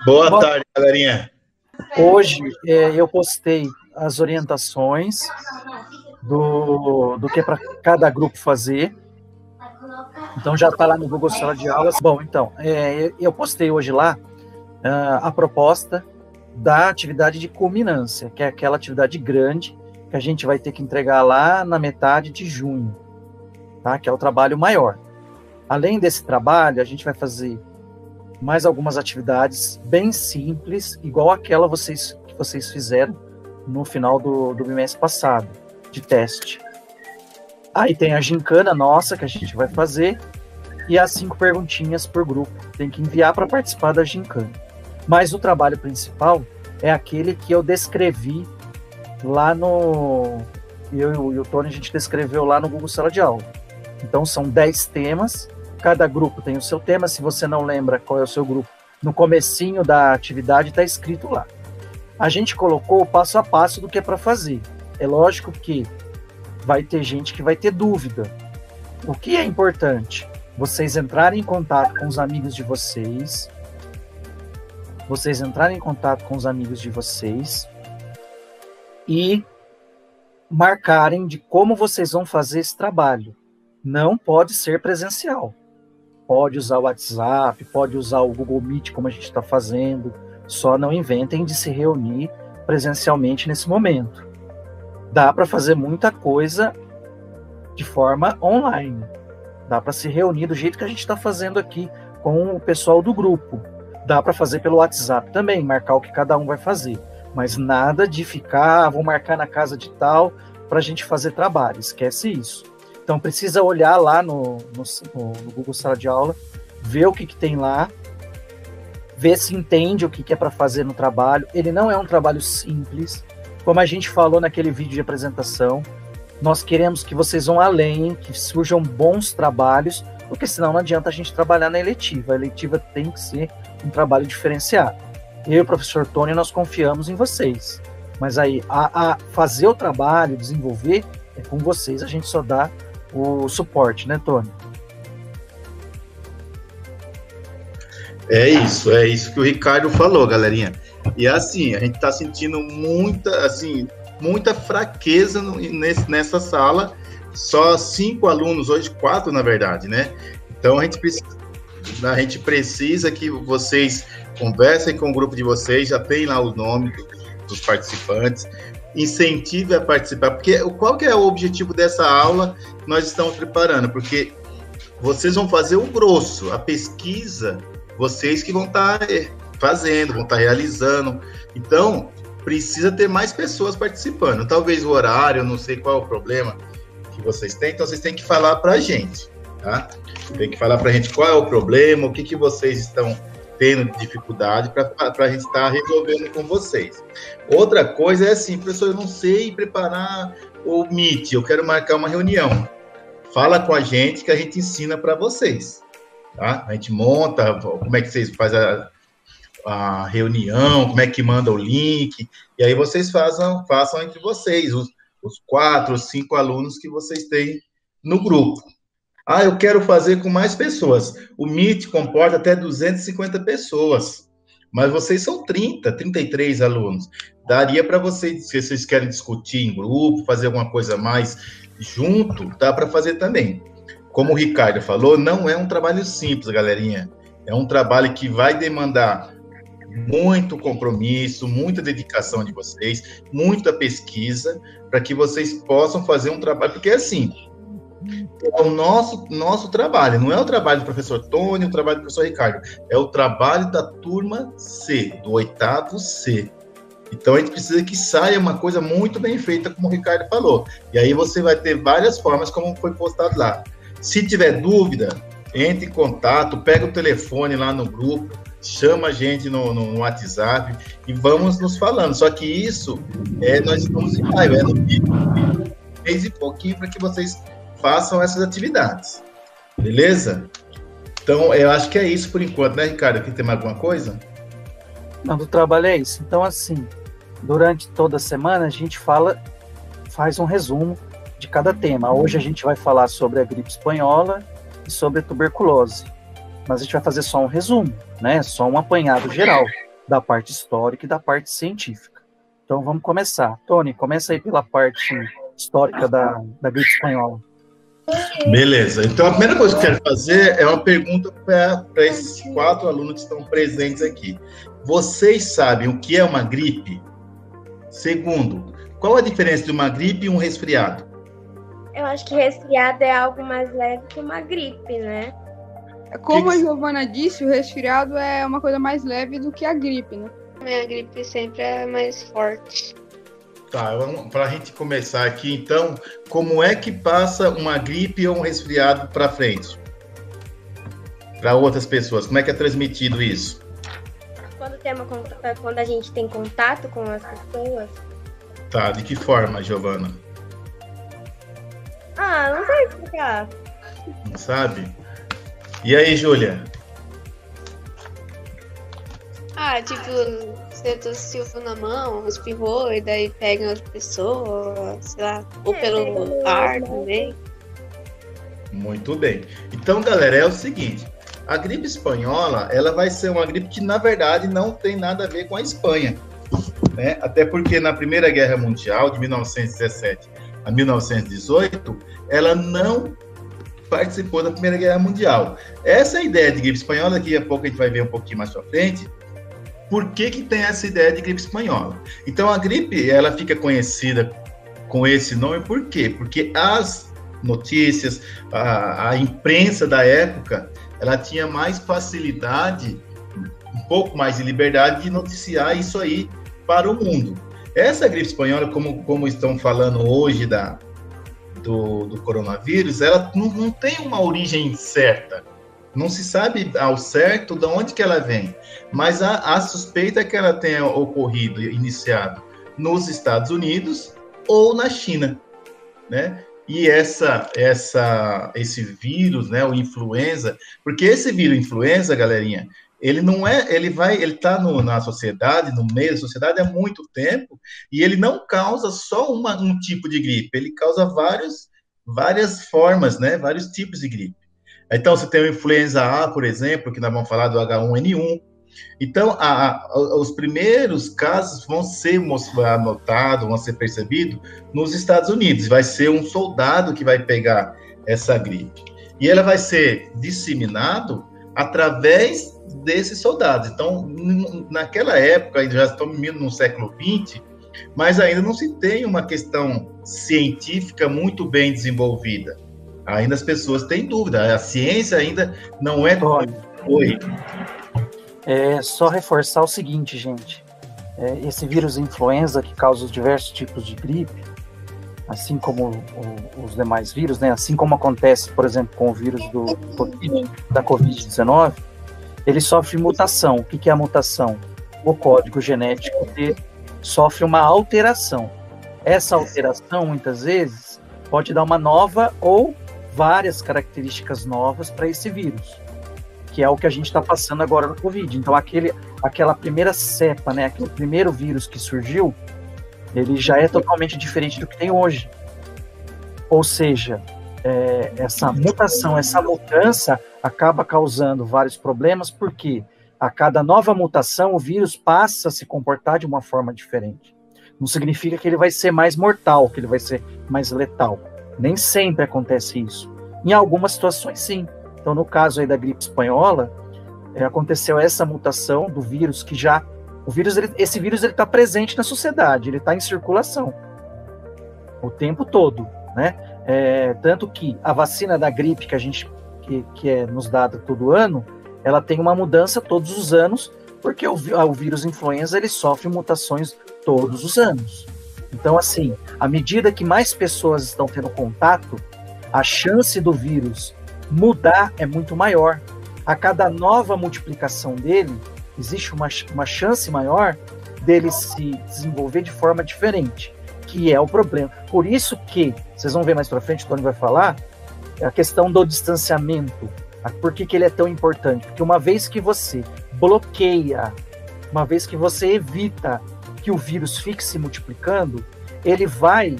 Boa tarde, galerinha. Hoje eu postei as orientações do que é para cada grupo fazer. Então já está lá no Google Sala de Aulas. Bom, então, eu postei hoje lá a proposta da atividade de culminância, que é aquela atividade grande que a gente vai ter que entregar lá na metade de junho, tá? Que é o trabalho maior. Além desse trabalho, a gente vai fazer mais algumas atividades bem simples, igual aquela que vocês fizeram no final do bimestre passado, de teste. Aí tem a gincana nossa, que a gente vai fazer, e as 5 perguntinhas por grupo. Tem que enviar para participar da gincana. Mas o trabalho principal é aquele que eu descrevi lá no... Eu e o Tony, a gente descreveu lá no Google Sala de Aula. Então são 10 temas, cada grupo tem o seu tema. Se você não lembra qual é o seu grupo, no comecinho da atividade está escrito lá. A gente colocou o passo a passo do que é para fazer. É lógico que vai ter gente que vai ter dúvida. O que é importante? Vocês entrarem em contato com os amigos de vocês, e marcarem de como vocês vão fazer esse trabalho. Não pode ser presencial. Pode usar o WhatsApp, pode usar o Google Meet, como a gente está fazendo. Só não inventem de se reunir presencialmente nesse momento. Dá para fazer muita coisa de forma online. Dá para se reunir do jeito que a gente está fazendo aqui com o pessoal do grupo. Dá para fazer pelo WhatsApp também, marcar o que cada um vai fazer. Mas nada de ficar, vou marcar na casa de tal para a gente fazer trabalho. Esquece isso. Então precisa olhar lá no Google Sala de Aula, ver o que tem lá, ver se entende o que é para fazer no trabalho. Ele não é um trabalho simples, como a gente falou naquele vídeo de apresentação. Nós queremos que vocês vão além, que surjam bons trabalhos, porque senão não adianta a gente trabalhar na eletiva. A eletiva tem que ser um trabalho diferenciado. Eu e o professor Tony, nós confiamos em vocês. Mas aí, a fazer o trabalho, desenvolver, é com vocês, a gente só dá o suporte, né, Tony? É isso que o Ricardo falou, galerinha. E assim, a gente está sentindo muita fraqueza nessa sala. Só 5 alunos, hoje 4, na verdade, né? Então a gente precisa que vocês conversem com o grupo de vocês, já tem lá os nomes dos participantes, incentive a participar, porque qual que é o objetivo dessa aula que nós estamos preparando? Porque vocês vão fazer o grosso, a pesquisa, vocês que vão estar fazendo, vão estar realizando. Então, precisa ter mais pessoas participando. Talvez o horário, eu não sei qual é o problema que vocês têm, então vocês têm que falar para a gente, tá? Tem que falar para a gente qual é o problema, o que vocês estão tendo de dificuldade para a gente estar resolvendo com vocês. Outra coisa é assim, professor, eu não sei preparar o Meet, eu quero marcar uma reunião. Fala com a gente que a gente ensina para vocês, tá? A gente monta, como é que vocês fazem a reunião, como é que manda o link, e aí vocês façam entre vocês, os 4 ou 5 alunos que vocês têm no grupo. Ah, eu quero fazer com mais pessoas. O Meet comporta até 250 pessoas, mas vocês são 33 alunos. Daria para vocês, se vocês querem discutir em grupo, fazer alguma coisa mais junto, dá para fazer também. Como o Ricardo falou, não é um trabalho simples, galerinha. É um trabalho que vai demandar muito compromisso, muita dedicação de vocês, muita pesquisa, para que vocês possam fazer um trabalho, porque assim, é o nosso trabalho, não é o trabalho do professor Tony, o trabalho do professor Ricardo, é o trabalho da turma C, do 8º C. Então a gente precisa que saia uma coisa muito bem feita, como o Ricardo falou, e aí você vai ter várias formas, como foi postado lá. Se tiver dúvida, entre em contato, pega o telefone lá no grupo, chama a gente no WhatsApp e vamos nos falando. Só que isso, nós estamos em live, no vídeo, mês e pouquinho, para que vocês façam essas atividades. Beleza? Então, eu acho que é isso por enquanto, né, Ricardo? Aqui tem mais alguma coisa? Não, do trabalho é isso. Então, assim, durante toda a semana, a gente faz um resumo de cada tema. Hoje a gente vai falar sobre a gripe espanhola e sobre a tuberculose. Mas a gente vai fazer só um resumo, né? Só um apanhado geral. da parte histórica e da parte científica. Então vamos começar. Tony, começa aí pela parte histórica da gripe espanhola. Beleza. Então a primeira coisa que eu quero fazer é uma pergunta para esses 4 alunos que estão presentes aqui. Vocês sabem o que é uma gripe? Segundo, qual a diferença de uma gripe e um resfriado? Eu acho que resfriado é algo mais leve que uma gripe, né? Como a Giovana disse, o resfriado é uma coisa mais leve do que a gripe, né? A gripe sempre é mais forte. Tá, para a gente começar aqui, então, como é que passa uma gripe ou um resfriado para frente? Para outras pessoas, como é que é transmitido isso? Quando a gente tem contato com as pessoas. Tá, de que forma, Giovana? Não sei explicar. Não sabe? E aí, Júlia? Tipo, você tossiu na mão, espirrou, e daí pega outra pessoa, sei lá, ou pelo ar também. Muito bem. Então, galera, é o seguinte, a gripe espanhola, ela vai ser uma gripe que, na verdade, não tem nada a ver com a Espanha, né? Até porque na Primeira Guerra Mundial, de 1917 a 1918, ela não participou da Primeira Guerra Mundial. Essa ideia de gripe espanhola, daqui a pouco a gente vai ver um pouquinho mais para frente, por que tem essa ideia de gripe espanhola? Então, a gripe, ela fica conhecida com esse nome, por quê? Porque as notícias, a imprensa da época, ela tinha mais facilidade, um pouco mais de liberdade de noticiar isso aí para o mundo. Essa gripe espanhola, como estão falando hoje do coronavírus, ela não tem uma origem certa. Não se sabe ao certo de onde que ela vem, mas a suspeita é que ela tenha ocorrido, iniciado nos Estados Unidos ou na China, né? E esse vírus, né, o influenza, porque esse vírus influenza, galerinha, ele não é, ele está na sociedade, no meio da sociedade há muito tempo, e ele não causa só um tipo de gripe, ele causa várias formas, né, vários tipos de gripe. Então, você tem o influenza A, por exemplo, que nós vamos falar do H1N1. Então, os primeiros casos vão ser anotados, vão ser percebidos nos Estados Unidos. Vai ser um soldado que vai pegar essa gripe. E ela vai ser disseminado através desses soldados. Então, naquela época, já estamos no século XX, mas ainda não se tem uma questão científica muito bem desenvolvida. Ainda as pessoas têm dúvida, a ciência ainda não é... Oi. É só reforçar o seguinte, gente, esse vírus influenza que causa os diversos tipos de gripe, assim como os demais vírus, né? Assim como acontece, por exemplo, com o vírus da Covid-19, ele sofre mutação. O que é a mutação? O código genético dele sofre uma alteração. Essa alteração, muitas vezes, pode dar uma nova ou várias características novas para esse vírus, que é o que a gente está passando agora no Covid. Então, aquela primeira cepa, né, aquele primeiro vírus que surgiu, ele já é totalmente diferente do que tem hoje. Ou seja, essa mutação, essa mudança acaba causando vários problemas, porque a cada nova mutação, o vírus passa a se comportar de uma forma diferente. Não significa que ele vai ser mais mortal, que ele vai ser mais letal. Nem sempre acontece isso. Em algumas situações, sim. Então, no caso aí da gripe espanhola, aconteceu essa mutação do vírus, que já... esse vírus está presente na sociedade, ele está em circulação o tempo todo, né? Tanto que a vacina da gripe que é nos dada todo ano, ela tem uma mudança todos os anos, porque o vírus influenza, ele sofre mutações todos os anos. Então, assim, à medida que mais pessoas estão tendo contato, a chance do vírus mudar é muito maior. A cada nova multiplicação dele, existe uma chance maior dele se desenvolver de forma diferente, que é o problema. Por isso que, vocês vão ver mais para frente, o Tony vai falar, a questão do distanciamento. Por que ele é tão importante? Porque uma vez que você bloqueia, uma vez que você evita que o vírus fique se multiplicando, ele vai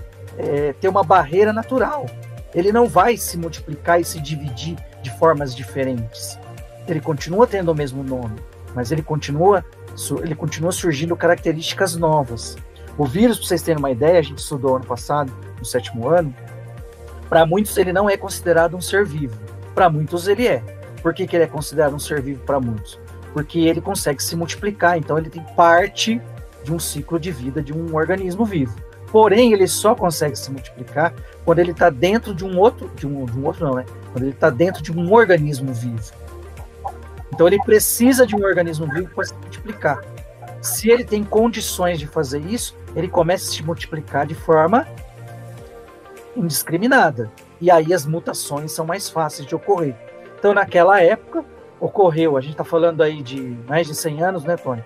ter uma barreira natural. Ele não vai se multiplicar e se dividir de formas diferentes. Ele continua tendo o mesmo nome, mas ele continua ele continua surgindo características novas. O vírus, para vocês terem uma ideia, a gente estudou ano passado, no 7º ano, para muitos ele não é considerado um ser vivo. Para muitos ele é. Por que ele é considerado um ser vivo para muitos? Porque ele consegue se multiplicar, então ele tem parte de um ciclo de vida de um organismo vivo. Porém, ele só consegue se multiplicar quando ele está dentro de um outro, quando ele está dentro de um organismo vivo. Então ele precisa de um organismo vivo para se multiplicar. Se ele tem condições de fazer isso, ele começa a se multiplicar de forma indiscriminada. E aí as mutações são mais fáceis de ocorrer. Então naquela época, ocorreu, a gente está falando aí de mais de 100 anos, né, Tony?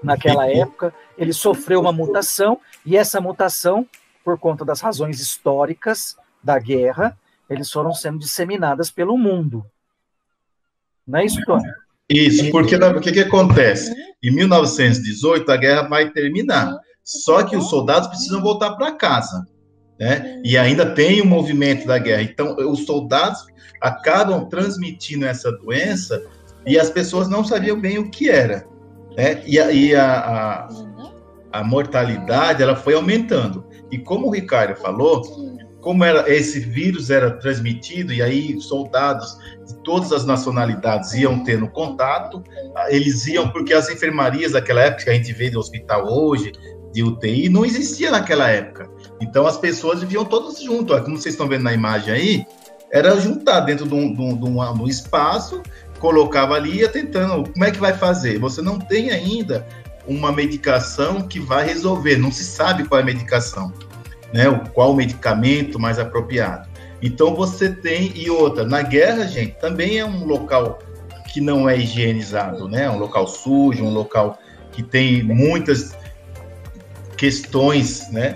Naquela época, ele sofreu uma mutação, e essa mutação, por conta das razões históricas da guerra, eles foram sendo disseminadas pelo mundo. Não é isso, Tony? Isso, porque o que acontece? Em 1918, a guerra vai terminar, só que os soldados precisam voltar para casa, né? E ainda tem o movimento da guerra. Então, os soldados acabam transmitindo essa doença e as pessoas não sabiam bem o que era, né? E a mortalidade, ela foi aumentando. E como o Ricardo falou, como esse vírus era transmitido, e aí soldados de todas as nacionalidades iam tendo contato, eles iam, porque as enfermarias daquela época, que a gente vê no hospital hoje, de UTI, não existia naquela época. Então as pessoas viviam todas juntas, como vocês estão vendo na imagem aí, era juntar dentro de um espaço, colocava ali e ia tentando, como é que vai fazer? Você não tem ainda uma medicação que vai resolver, não se sabe qual é a medicação, né? Qual o medicamento mais apropriado. Então você tem, e outra, na guerra, gente, também é um local que não é higienizado, né? Um local sujo, um local que tem muitas questões, né?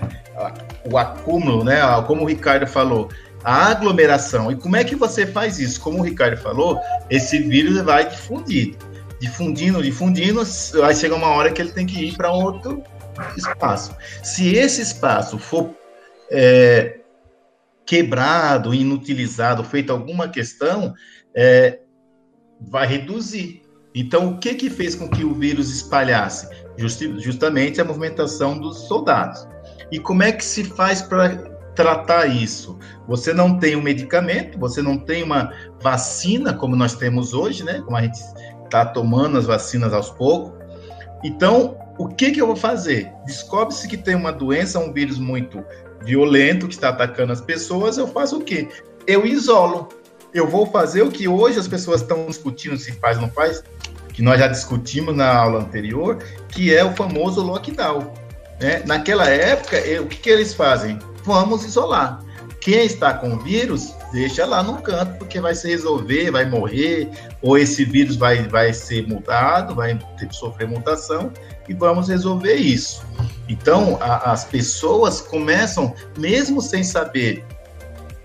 O acúmulo, né? Como o Ricardo falou, a aglomeração. E como é que você faz isso? Como o Ricardo falou, esse vírus vai difundindo, aí chega uma hora que ele tem que ir para outro espaço. Se esse espaço for quebrado, inutilizado, feito alguma questão, vai reduzir. Então, o que fez com que o vírus espalhasse? Justamente a movimentação dos soldados. E como é que se faz para tratar isso? Você não tem um medicamento, você não tem uma vacina, como nós temos hoje, né? Como a gente está tomando as vacinas aos poucos. Então, o que eu vou fazer? Descobre-se que tem uma doença, um vírus muito violento que está atacando as pessoas, eu faço o quê? Eu isolo. Eu vou fazer o que hoje as pessoas estão discutindo se faz ou não faz, que nós já discutimos na aula anterior, que é o famoso lockdown, né? Naquela época, o que eles fazem? Vamos isolar. Quem está com o vírus, deixa lá no canto, porque vai se resolver, vai morrer, ou esse vírus vai ser mutado, vai sofrer mutação, e vamos resolver isso. Então, as pessoas começam, mesmo sem saber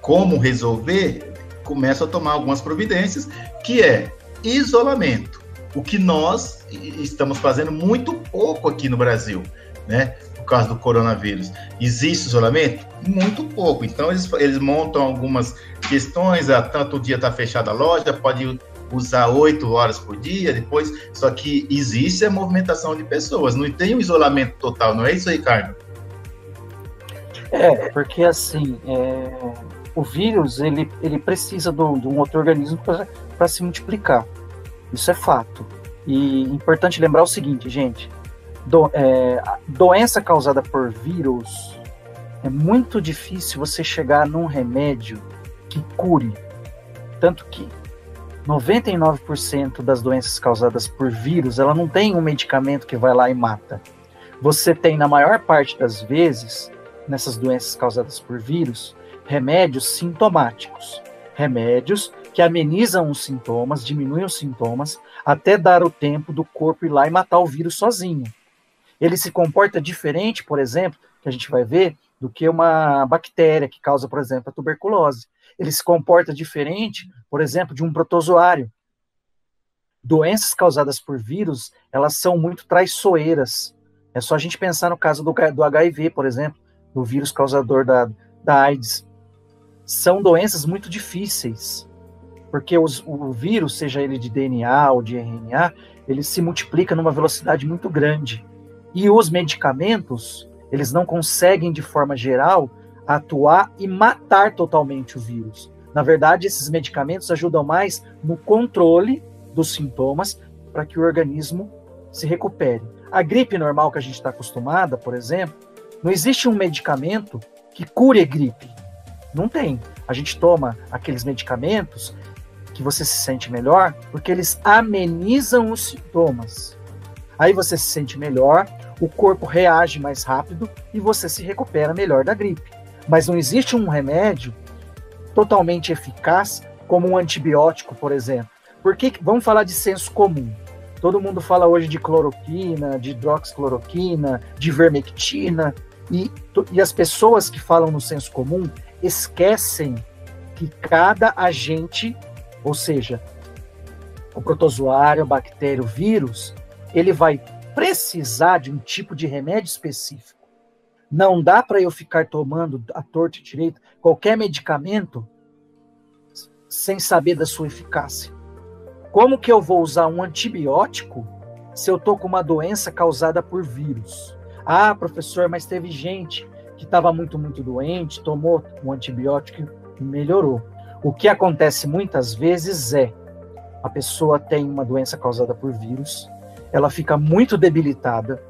como resolver, começam a tomar algumas providências, que é isolamento. O que nós estamos fazendo muito pouco aqui no Brasil, né? Por causa do coronavírus. Existe isolamento? Muito pouco. Então, eles montam algumas questões, tanto dia está fechada a loja, pode usar 8 horas por dia, depois, só que existe a movimentação de pessoas, não tem um isolamento total, não é isso, Ricardo? Porque assim, o vírus, ele precisa de um outro organismo para se multiplicar. Isso é fato. E é importante lembrar o seguinte, gente, doença causada por vírus, é muito difícil você chegar num remédio que cure. Tanto que 99% das doenças causadas por vírus, ela não tem um medicamento que vai lá e mata. Você tem, na maior parte das vezes, nessas doenças causadas por vírus, remédios sintomáticos. Remédios que amenizam os sintomas, diminuem os sintomas, até dar o tempo do corpo ir lá e matar o vírus sozinho. Ele se comporta diferente, por exemplo, que a gente vai ver, do que uma bactéria que causa, por exemplo, a tuberculose. Ele se comporta diferente, por exemplo, de um protozoário. Doenças causadas por vírus, elas são muito traiçoeiras. É só a gente pensar no caso do HIV, por exemplo, do vírus causador da AIDS. São doenças muito difíceis. porque o vírus, seja ele de DNA ou de RNA, ele se multiplica numa velocidade muito grande. E os medicamentos, eles não conseguem, de forma geral, atuar e matar totalmente o vírus. Na verdade, esses medicamentos ajudam mais no controle dos sintomas para que o organismo se recupere. A gripe normal que a gente está acostumada, por exemplo, não existe um medicamento que cure a gripe. Não tem. A gente toma aqueles medicamentos que você se sente melhor porque eles amenizam os sintomas. Aí você se sente melhor, o corpo reage mais rápido e você se recupera melhor da gripe. Mas não existe um remédio totalmente eficaz como um antibiótico, por exemplo. Porque vamos falar de senso comum. Todo mundo fala hoje de cloroquina, de hidroxicloroquina, de ivermectina, e as pessoas que falam no senso comum esquecem que cada agente, ou seja, o protozoário, a bactéria, o vírus, ele vai precisar de um tipo de remédio específico. Não dá para eu ficar tomando à torta e direita qualquer medicamento sem saber da sua eficácia. Como que eu vou usar um antibiótico se eu estou com uma doença causada por vírus? Ah, professor, mas teve gente que estava muito doente, tomou um antibiótico e melhorou. O que acontece muitas vezes é, a pessoa tem uma doença causada por vírus, ela fica muito debilitada,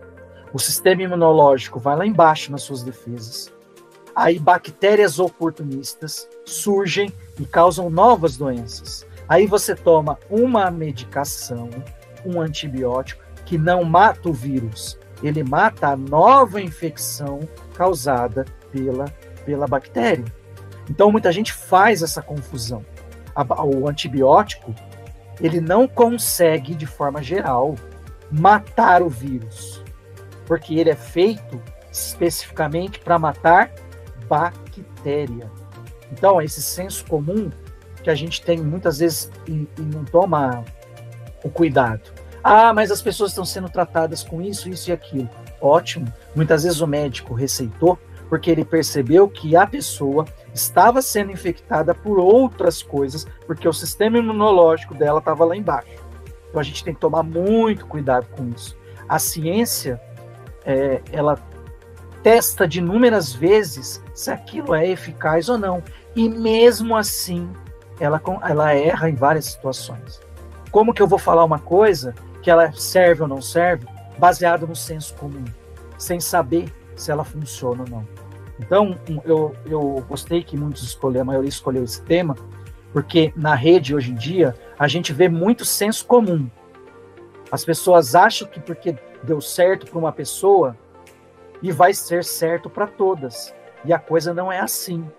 o sistema imunológico vai lá embaixo nas suas defesas, aí bactérias oportunistas surgem e causam novas doenças. Aí você toma uma medicação, um antibiótico, que não mata o vírus, ele mata a nova infecção causada pela bactéria. Então muita gente faz essa confusão. O antibiótico, ele não consegue, de forma geral, matar o vírus, porque ele é feito especificamente para matar bactéria. Então, esse senso comum que a gente tem muitas vezes e não toma o cuidado. Ah, mas as pessoas estão sendo tratadas com isso e aquilo. Ótimo. Muitas vezes o médico receitou porque ele percebeu que a pessoa estava sendo infectada por outras coisas, porque o sistema imunológico dela estava lá embaixo. Então a gente tem que tomar muito cuidado com isso. A ciência, ela testa de inúmeras vezes se aquilo é eficaz ou não. E mesmo assim, ela erra em várias situações. Como que eu vou falar uma coisa que ela serve ou não serve, baseado no senso comum, sem saber se ela funciona ou não? Então, eu gostei que a maioria escolheu esse tema, porque na rede, hoje em dia, a gente vê muito senso comum. As pessoas acham que porque deu certo para uma pessoa, e vai ser certo para todas. E a coisa não é assim.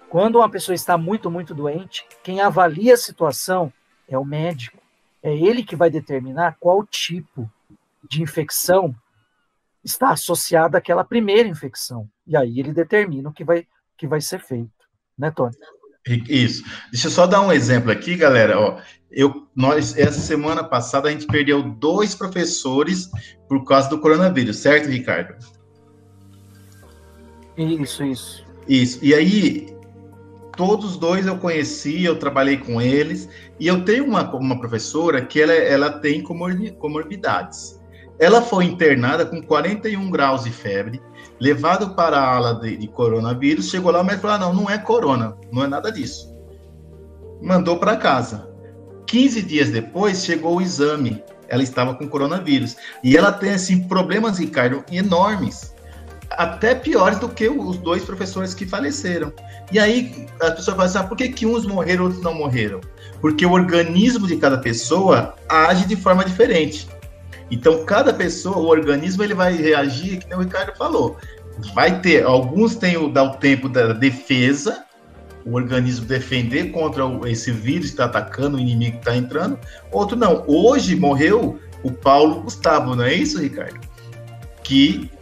Quando uma pessoa está muito doente, quem avalia a situação é o médico. É ele que vai determinar qual tipo de infecção está associada àquela primeira infecção. E aí ele determina o que vai ser feito. Né, Tony? Isso. Deixa eu só dar um exemplo aqui, galera. Ó, essa semana passada, a gente perdeu 2 professores por causa do coronavírus, certo, Ricardo? Isso. E aí, todos os 2 eu conheci, eu trabalhei com eles, e eu tenho uma professora que ela tem comorbidades. Ela foi internada com 41 graus de febre, levado para a ala de coronavírus, chegou lá, mas falou, não é corona, não é nada disso. Mandou para casa. 15 dias depois, chegou o exame, ela estava com coronavírus. E ela tem, assim, problemas, Ricardo, enormes, até piores do que os 2 professores que faleceram. E aí, a pessoa fala assim, por que uns morreram, outros não morreram? Porque o organismo de cada pessoa age de forma diferente. Então, cada pessoa, o organismo, ele vai reagir, que nem o Ricardo falou. Vai ter, alguns dá o tempo da defesa, o organismo defender contra esse vírus que está atacando, o inimigo que está entrando. Outro não. Hoje morreu o Paulo Gustavo, não é isso, Ricardo?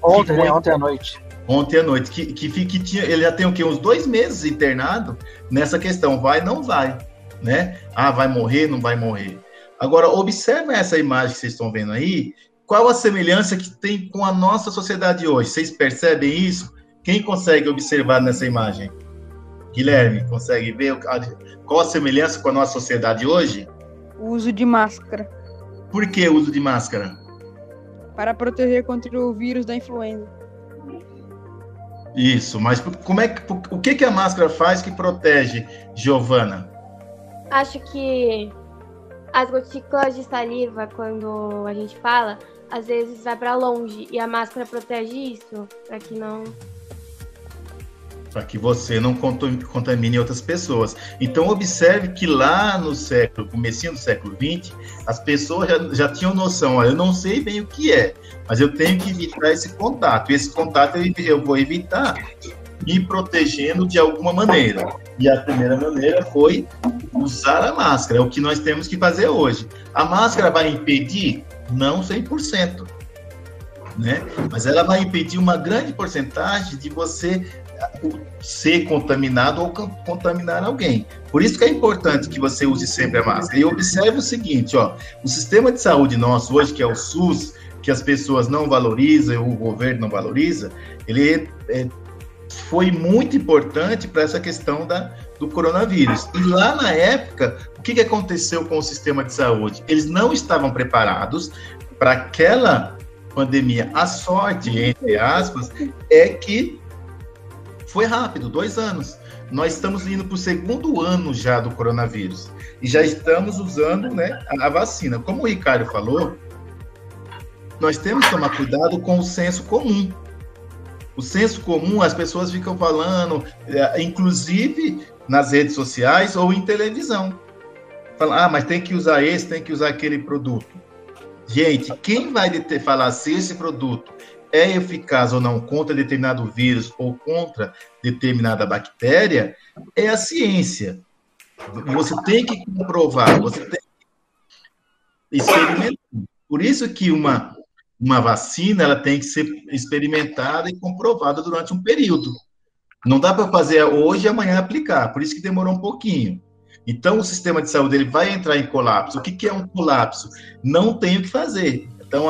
Ontem à noite. Ontem à noite. Que tinha, ele já tem o quê? Uns 2 meses internado nessa questão. Vai, não vai, né? Ah, vai morrer, não vai morrer. Agora, observe essa imagem que vocês estão vendo aí. Qual a semelhança que tem com a nossa sociedade hoje? Vocês percebem isso? Quem consegue observar nessa imagem? Guilherme, consegue ver qual a semelhança com a nossa sociedade hoje? O uso de máscara. Por que o uso de máscara? Para proteger contra o vírus da influenza. Isso, mas o que a máscara faz que protege, Giovana? Acho que as gotículas de saliva, quando a gente fala, às vezes vai para longe e a máscara protege isso, para que não... Para que você não contamine outras pessoas. Então, observe que lá no comecinho do século XX, as pessoas já tinham noção, eu não sei bem o que é, mas eu tenho que evitar esse contato. Esse contato eu vou evitar me protegendo de alguma maneira. E a primeira maneira foi usar a máscara, é o que nós temos que fazer hoje. A máscara vai impedir? Não 100%, né? Mas ela vai impedir uma grande porcentagem de você ser contaminado ou contaminar alguém. Por isso que é importante que você use sempre a máscara. E observe o seguinte, o sistema de saúde nosso hoje, que é o SUS, que as pessoas não valorizam, o governo não valoriza, ele foi muito importante para essa questão do coronavírus. E lá na época, o que aconteceu com o sistema de saúde? Eles não estavam preparados para aquela pandemia. A sorte, entre aspas, é que foi rápido, 2 anos. Nós estamos indo para o 2º ano já do coronavírus. E já estamos usando, né, a vacina. Como o Ricardo falou, nós temos que tomar cuidado com o senso comum. O senso comum, as pessoas ficam falando, inclusive nas redes sociais ou em televisão. Falam, mas tem que usar esse, tem que usar aquele produto. Gente, quem vai falar se esse produto é eficaz ou não contra determinado vírus ou contra determinada bactéria é a ciência. Você tem que comprovar, você tem que experimentar. Por isso que uma vacina ela tem que ser experimentada e comprovada durante um período. Não dá para fazer hoje e amanhã aplicar, por isso que demorou um pouquinho. Então, o sistema de saúde ele vai entrar em colapso. O que é um colapso? Não tem o que fazer. Então,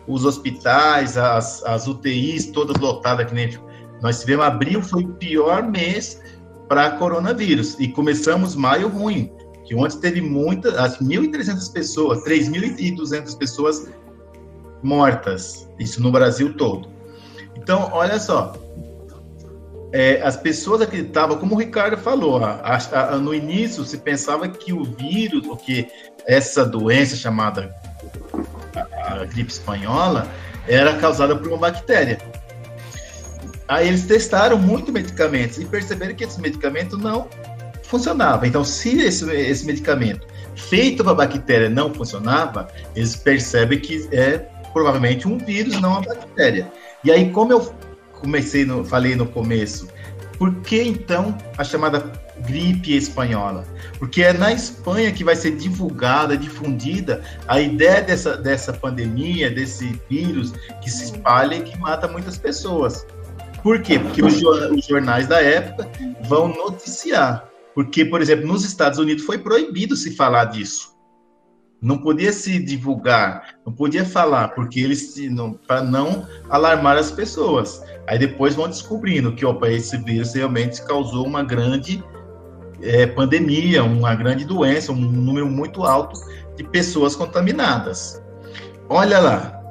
os hospitais, as UTIs todas lotadas, que nem nós tivemos, abril foi o pior mês para coronavírus, e começamos maio ruim, que ontem teve 1.300 pessoas, 3.200 pessoas mortas, isso no Brasil todo. Então, olha só, as pessoas acreditavam, como o Ricardo falou, no início se pensava que o vírus, ou que essa doença chamada a gripe espanhola, era causada por uma bactéria. Aí eles testaram muitos medicamentos e perceberam que esse medicamento não funcionava. Então, se esse medicamento feito para a bactéria não funcionava, eles percebem que é provavelmente um vírus, não uma bactéria. E aí, como eu falei no começo, por que então a chamada gripe espanhola? Porque é na Espanha que vai ser difundida a ideia dessa pandemia, desse vírus que se espalha e que mata muitas pessoas. Por quê? Porque os jornais da época vão noticiar. Porque, por exemplo, nos Estados Unidos foi proibido se falar disso. Não podia se divulgar, não podia falar, porque para não alarmar as pessoas. Aí depois vão descobrindo que esse vírus realmente causou uma grande pandemia, uma grande doença, um número muito alto de pessoas contaminadas. Olha lá,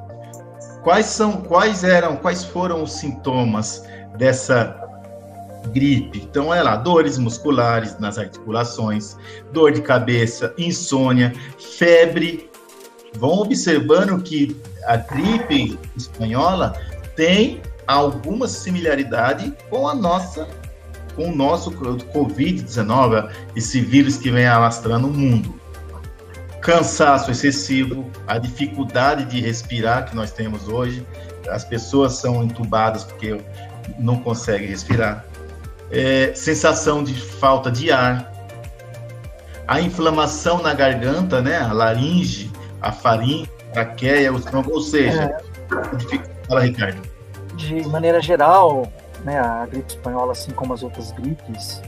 quais foram os sintomas dessa gripe? Então, olha lá, dores musculares nas articulações, dor de cabeça, insônia, febre. Vão observando que a gripe espanhola tem alguma similaridade com o nosso Covid-19, esse vírus que vem alastrando o mundo. Cansaço excessivo, a dificuldade de respirar que nós temos hoje, as pessoas são entubadas porque não conseguem respirar. Sensação de falta de ar, a inflamação na garganta, né, a laringe, a faringe, a traqueia, o estômago, ou seja, fala, Ricardo. De maneira geral, né, a gripe espanhola, assim como as outras gripes,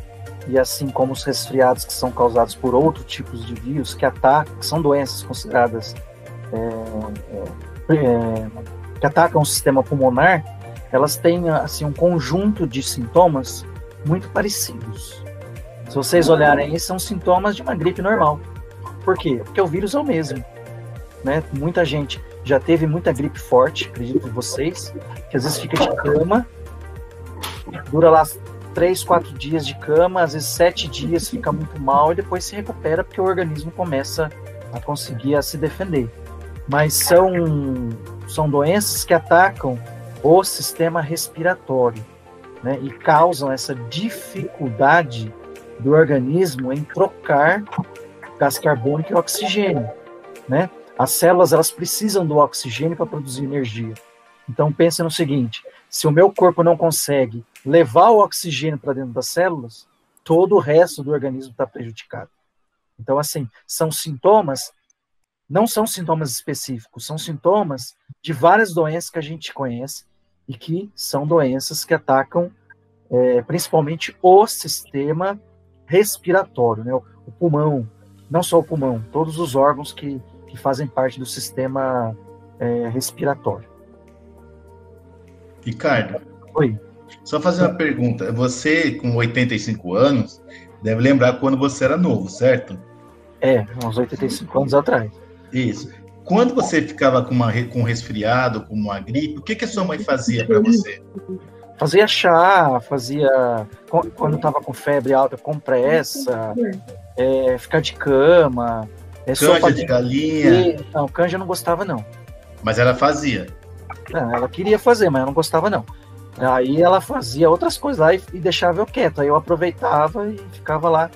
e assim como os resfriados que são causados por outros tipos de vírus que são doenças consideradas que atacam o sistema pulmonar, elas têm assim um conjunto de sintomas muito parecidos. Se vocês olharem aí, são sintomas de uma gripe normal. Por quê? Porque o vírus é o mesmo, né? Muita gente já teve muita gripe forte, acredito em vocês, que às vezes fica de cama, dura lá 3, 4 dias de cama, às vezes 7 dias, fica muito mal e depois se recupera porque o organismo começa a conseguir se defender. Mas são doenças que atacam o sistema respiratório, né, e causam essa dificuldade do organismo em trocar gás carbônico e oxigênio, né? As células, elas precisam do oxigênio para produzir energia. Então pense no seguinte, se o meu corpo não consegue levar o oxigênio para dentro das células, todo o resto do organismo está prejudicado. Então, assim, são sintomas, não são sintomas específicos, são sintomas de várias doenças que a gente conhece e que são doenças que atacam principalmente o sistema respiratório, né? O pulmão, não só o pulmão, todos os órgãos que fazem parte do sistema respiratório. Ricardo, Oi. Só fazer uma pergunta. Você, com 85 anos, deve lembrar quando você era novo, certo? Uns 85 anos atrás. Isso. Quando você ficava com um resfriado, com uma gripe, o que a sua mãe fazia para você? Fazia chá, quando estava com febre alta, compressa, ficar de cama. Canja de galinha? Não, canja eu não gostava, não. Mas ela fazia? Não, ela queria fazer, mas eu não gostava, não. Aí ela fazia outras coisas lá e deixava eu quieto. Aí eu aproveitava e ficava lá.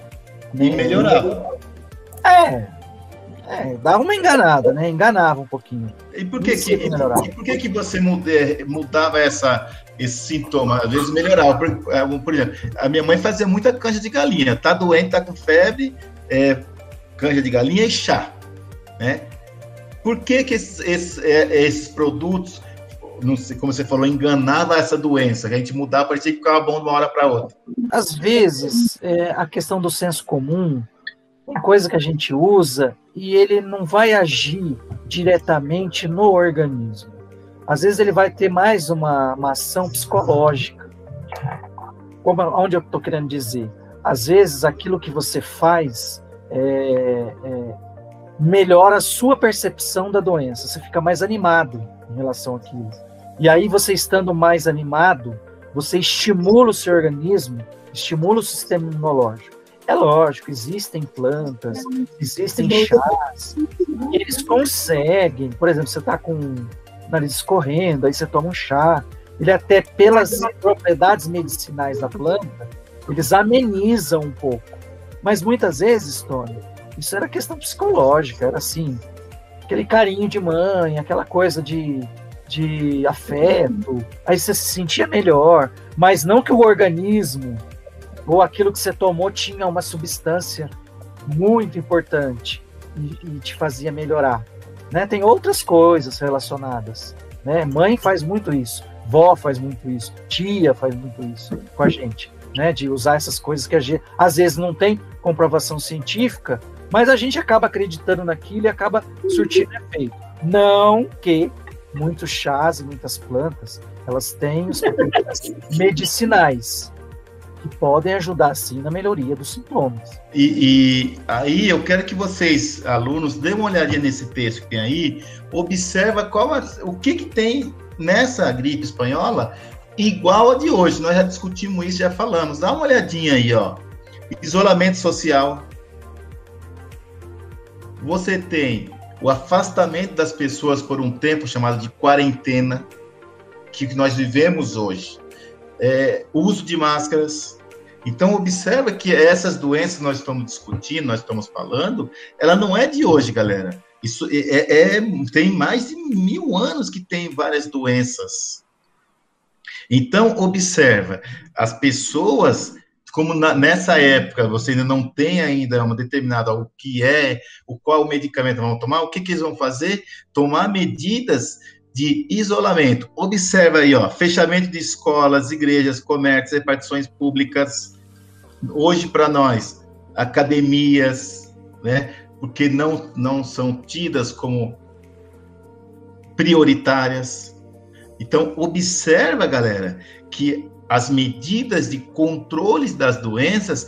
E melhorava? Dava uma enganada, né? Enganava um pouquinho. E por que que você mudava esse sintoma? Às vezes melhorava. Por exemplo, a minha mãe fazia muita canja de galinha. Tá doente, tá com febre, canja de galinha e chá, né? Por que esses produtos, não sei, como você falou, enganava essa doença? Que a gente mudava, parecia que ficava bom de uma hora para outra. Às vezes, a questão do senso comum é coisa que a gente usa e ele não vai agir diretamente no organismo. Às vezes ele vai ter mais uma ação psicológica. Onde eu estou querendo dizer? Às vezes aquilo que você faz melhora a sua percepção da doença. Você fica mais animado em relação àquilo. E aí você estando mais animado, você estimula o seu organismo, estimula o sistema imunológico. É lógico, existem plantas, existem chás, e eles conseguem, por exemplo, você está com o nariz escorrendo, aí você toma um chá, ele até pelas propriedades medicinais da planta, eles amenizam um pouco. Mas muitas vezes, Tony, isso era questão psicológica, era assim, aquele carinho de mãe, aquela coisa de afeto, aí você se sentia melhor, mas não que o organismo ou aquilo que você tomou tinha uma substância muito importante e te fazia melhorar, né? Tem outras coisas relacionadas, né? Mãe faz muito isso, vó faz muito isso, tia faz muito isso com a gente, né? De usar essas coisas que a gente, às vezes não tem comprovação científica, mas a gente acaba acreditando naquilo e acaba surtindo efeito. Não que muitos chás e muitas plantas, elas têm os propriedades medicinais, que podem ajudar, sim, na melhoria dos sintomas. E aí eu quero que vocês, alunos, dêem uma olhadinha nesse texto que tem aí, observa o que tem nessa gripe espanhola igual a de hoje. Nós já discutimos isso, já falamos. Dá uma olhadinha aí, ó. Isolamento social. Você tem o afastamento das pessoas por um tempo chamado de quarentena, que nós vivemos hoje. Uso de máscaras. Então, observa que essas doenças que nós estamos discutindo, nós estamos falando, ela não é de hoje, galera. Isso tem mais de 1000 anos que tem várias doenças. Então, observa, as pessoas, como nessa época você ainda não tem ainda uma determinada qual medicamento vão tomar, o que eles vão fazer? Tomar medidas de isolamento. Observa aí, ó, fechamento de escolas, igrejas, comércios, repartições públicas. Hoje, para nós, academias, né, porque não são tidas como prioritárias. Então, observa, galera, que as medidas de controles das doenças,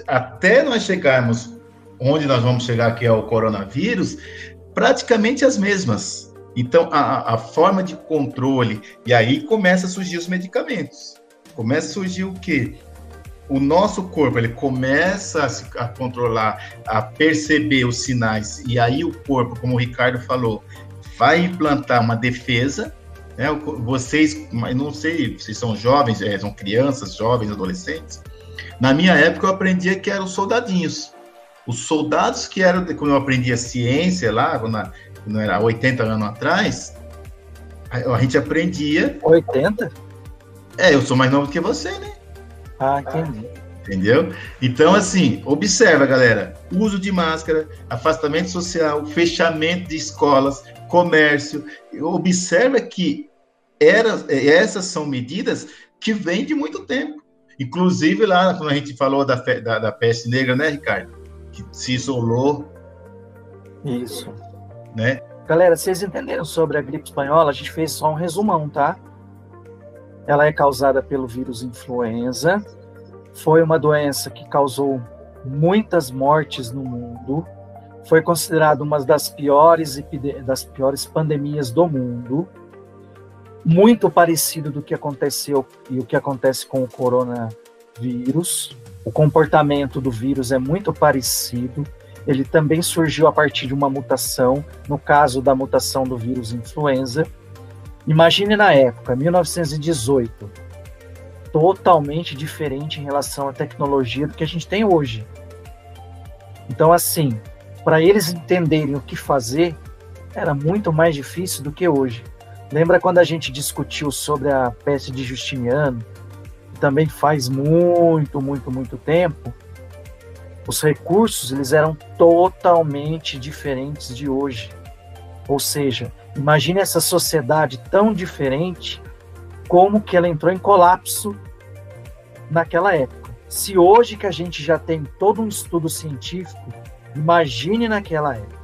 até nós chegarmos onde nós vamos chegar, que é o coronavírus, praticamente as mesmas. Então, a forma de controle, e aí começa a surgir os medicamentos. Começa a surgir o quê? O nosso corpo, ele começa a controlar, a perceber os sinais, e aí o corpo, como o Ricardo falou, vai implantar uma defesa, né? Vocês, não sei, vocês são jovens, são crianças, jovens, adolescentes. Na minha época, eu aprendia que eram os soldadinhos. Os soldados que eram, quando eu aprendia ciência lá, quando era 80 anos atrás, a gente aprendia... 80? Eu sou mais novo do que você, né? Ah, entendi. Entendeu? Então, assim, observa, galera, uso de máscara, afastamento social, fechamento de escolas, comércio. Observa que essas são medidas que vêm de muito tempo. Inclusive, lá, quando a gente falou da peste negra, né, Ricardo? Que se isolou. Isso. Né? Galera, vocês entenderam sobre a gripe espanhola? A gente fez só um resumão, tá? Ela é causada pelo vírus influenza. Foi uma doença que causou muitas mortes no mundo. Foi considerada uma das piores pandemias do mundo. Muito parecido do que aconteceu e o que acontece com o coronavírus. O comportamento do vírus é muito parecido. Ele também surgiu a partir de uma mutação, no caso da mutação do vírus influenza. Imagine na época, 1918, totalmente diferente em relação à tecnologia do que a gente tem hoje. Então, assim, para eles entenderem o que fazer, era muito mais difícil do que hoje. Lembra quando a gente discutiu sobre a peste de Justiniano? Também faz muito tempo. Os recursos, eles eram totalmente diferentes de hoje. Ou seja, imagine essa sociedade tão diferente, como que ela entrou em colapso naquela época. Se hoje que a gente já tem todo um estudo científico, imagine naquela época.